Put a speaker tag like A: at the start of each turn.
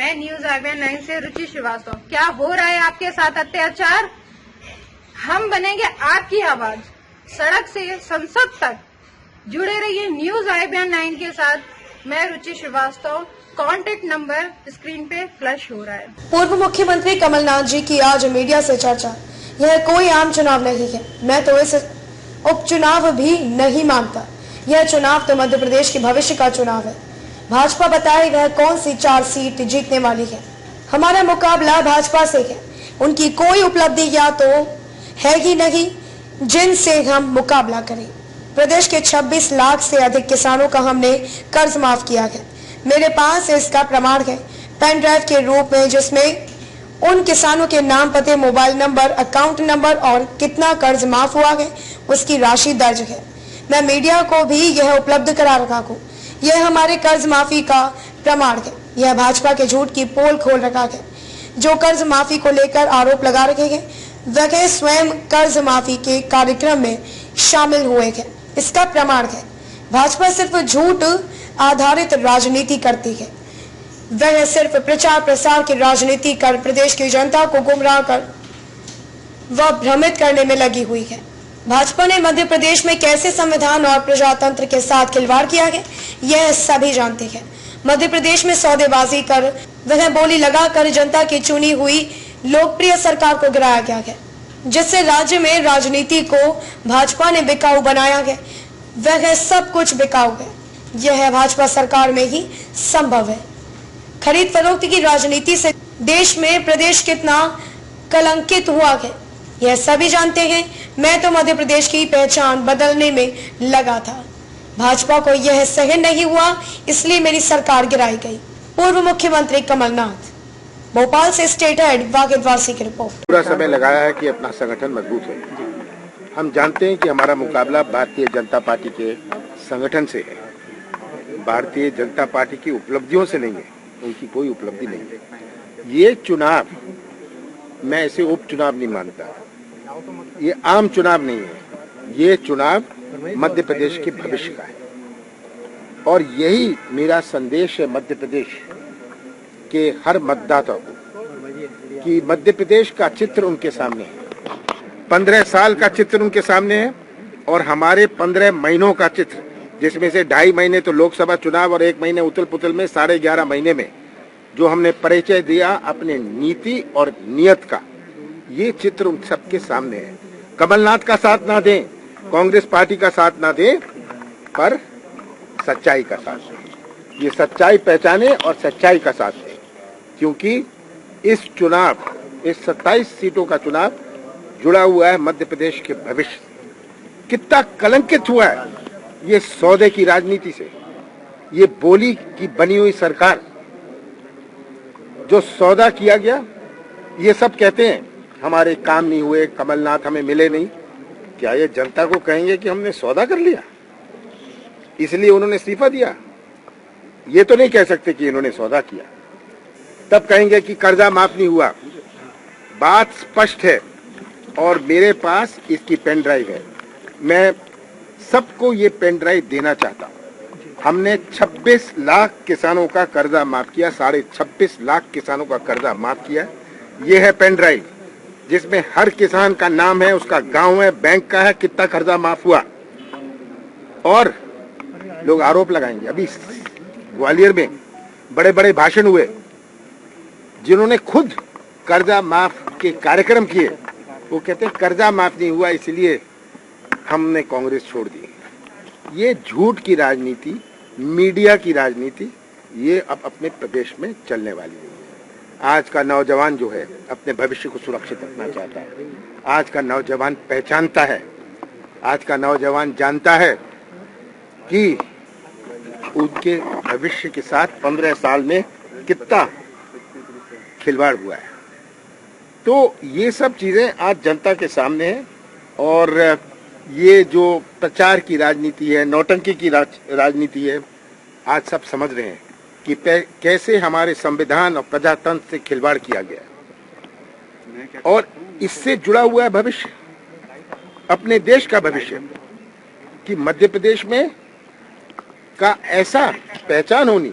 A: मैं news IBN 9 से रुचि श्रीवास्तव। क्या हो रहा है आपके साथ अत्याचार? हम बनेंगे आपकी आवाज, सड़क से संसद तक। जुड़े रहिए न्यूज आईबीएन 9 के साथ। मैं रुचि श्रीवास्तव। कॉन्टेक्ट नंबर स्क्रीन पे फ्लैश हो रहा है।
B: पूर्व मुख्यमंत्री कमलनाथ जी की आज मीडिया से चर्चा। यह कोई आम चुनाव नहीं है, मैं तो इसे उपचुनाव भी नहीं मानता। यह चुनाव तो मध्य प्रदेश के भविष्य का चुनाव है। भाजपा बताए वह कौन सी 4 सीट जीतने वाली है। हमारा मुकाबला भाजपा से है। उनकी कोई उपलब्धि या तो है ही नहीं जिनसे हम मुकाबला करें। प्रदेश के 26 लाख से अधिक किसानों का हमने कर्ज माफ किया है। मेरे पास इसका प्रमाण है, पेन ड्राइव के रूप में, जिसमें उन किसानों के नाम, पते, मोबाइल नंबर, अकाउंट नंबर और कितना कर्ज माफ हुआ है उसकी राशि दर्ज है। मैं मीडिया को भी यह उपलब्ध करा रखा हूँ। यह हमारे कर्ज माफी का प्रमाण है। यह भाजपा के झूठ की पोल खोल रखा है। जो कर्ज माफी को लेकर आरोप लगा रखे हैं वह स्वयं कर्ज माफी के कार्यक्रम में शामिल हुए हैं। इसका प्रमाण है भाजपा सिर्फ झूठ आधारित राजनीति करती है। वह सिर्फ प्रचार प्रसार की राजनीति कर प्रदेश की जनता को गुमराह कर व भ्रमित करने में लगी हुई है। भाजपा ने मध्य प्रदेश में कैसे संविधान और प्रजातंत्र के साथ खिलवाड़ किया है यह सभी जानते हैं। मध्य प्रदेश में सौदेबाजी कर वह बोली लगाकर जनता की चुनी हुई लोकप्रिय सरकार को गिराया गया है, जिससे राज्य में राजनीति को भाजपा ने बिकाऊ बनाया है। वह सब कुछ बिकाऊ है। यह भाजपा सरकार में ही संभव है। खरीद फरोख्त की राजनीति से देश में प्रदेश कितना कलंकित हुआ है यह सभी जानते हैं। मैं तो मध्य प्रदेश की पहचान बदलने में लगा था। भाजपा को यह सहन नहीं हुआ, इसलिए मेरी सरकार गिराई गई। पूर्व मुख्यमंत्री कमलनाथ। भोपाल से स्टेट हेड वाकिद वासी की रिपोर्ट।
C: पूरा समय लगाया है कि अपना संगठन मजबूत हो। हम जानते हैं कि हमारा मुकाबला भारतीय जनता पार्टी के संगठन से है। भारतीय जनता पार्टी की उपलब्धियों से नहीं है। उनकी कोई उपलब्धि नहीं है। ये चुनाव मैं इसे उपचुनाव नहीं मानता। ये आम चुनाव नहीं है। ये चुनाव मध्य प्रदेश के भविष्य का है और यही मेरा संदेश है मध्य प्रदेश के हर मतदाता को कि मध्य प्रदेश का चित्र उनके सामने है। 15 साल का चित्र उनके सामने है और हमारे 15 महीनों का चित्र, जिसमें से 2.5 महीने तो लोकसभा चुनाव और 1 महीने उथल पुथल में, 11.5 महीने में जो हमने परिचय दिया अपने नीति और नियत का, ये चित्र उन सबके सामने है। कमलनाथ का साथ ना दें, कांग्रेस पार्टी का साथ ना दें, पर सच्चाई का साथ दें। ये सच्चाई पहचाने और सच्चाई का साथ दें, क्योंकि इस चुनाव, इस 27 सीटों का चुनाव जुड़ा हुआ है मध्य प्रदेश के भविष्य से। कितना कलंकित हुआ है ये सौदे की राजनीति से। ये बोली की बनी हुई सरकार, जो सौदा किया गया। ये सब कहते हैं हमारे काम नहीं हुए, कमलनाथ हमें मिले नहीं। क्या ये जनता को कहेंगे कि हमने सौदा कर लिया इसलिए उन्होंने इस्तीफा दिया? ये तो नहीं कह सकते कि इन्होंने सौदा किया। तब कहेंगे कि कर्जा माफ नहीं हुआ। बात स्पष्ट है और मेरे पास इसकी पेन ड्राइव है। मैं सबको ये पेन ड्राइव देना चाहता हूँ। हमने 26 लाख किसानों का कर्जा माफ किया, 26.5 लाख किसानों का कर्जा माफ किया। ये है पेन ड्राइव जिसमें हर किसान का नाम है, उसका गांव है, बैंक का है, कितना कर्जा माफ हुआ। और लोग आरोप लगाएंगे। अभी ग्वालियर में बड़े बड़े भाषण हुए, जिन्होंने खुद कर्जा माफ के कार्यक्रम किए, वो कहते हैं कर्जा माफ नहीं हुआ इसलिए हमने कांग्रेस छोड़ दी। ये झूठ की राजनीति, मीडिया की राजनीति, ये अब अपने प्रदेश में चलने वाली है। आज का नौजवान जो है अपने भविष्य को सुरक्षित रखना चाहता है। आज का नौजवान पहचानता है, आज का नौजवान जानता है कि उनके भविष्य के साथ 15 साल में कितना खिलवाड़ हुआ है। तो ये सब चीजें आज जनता के सामने है और ये जो प्रचार की राजनीति है, नौटंकी की राजनीति है, आज सब समझ रहे हैं कि कैसे हमारे संविधान और प्रजातंत्र से खिलवाड़ किया गया और इससे जुड़ा हुआ है भविष्य, अपने देश का भविष्य, कि मध्य प्रदेश में का ऐसा पहचान होनी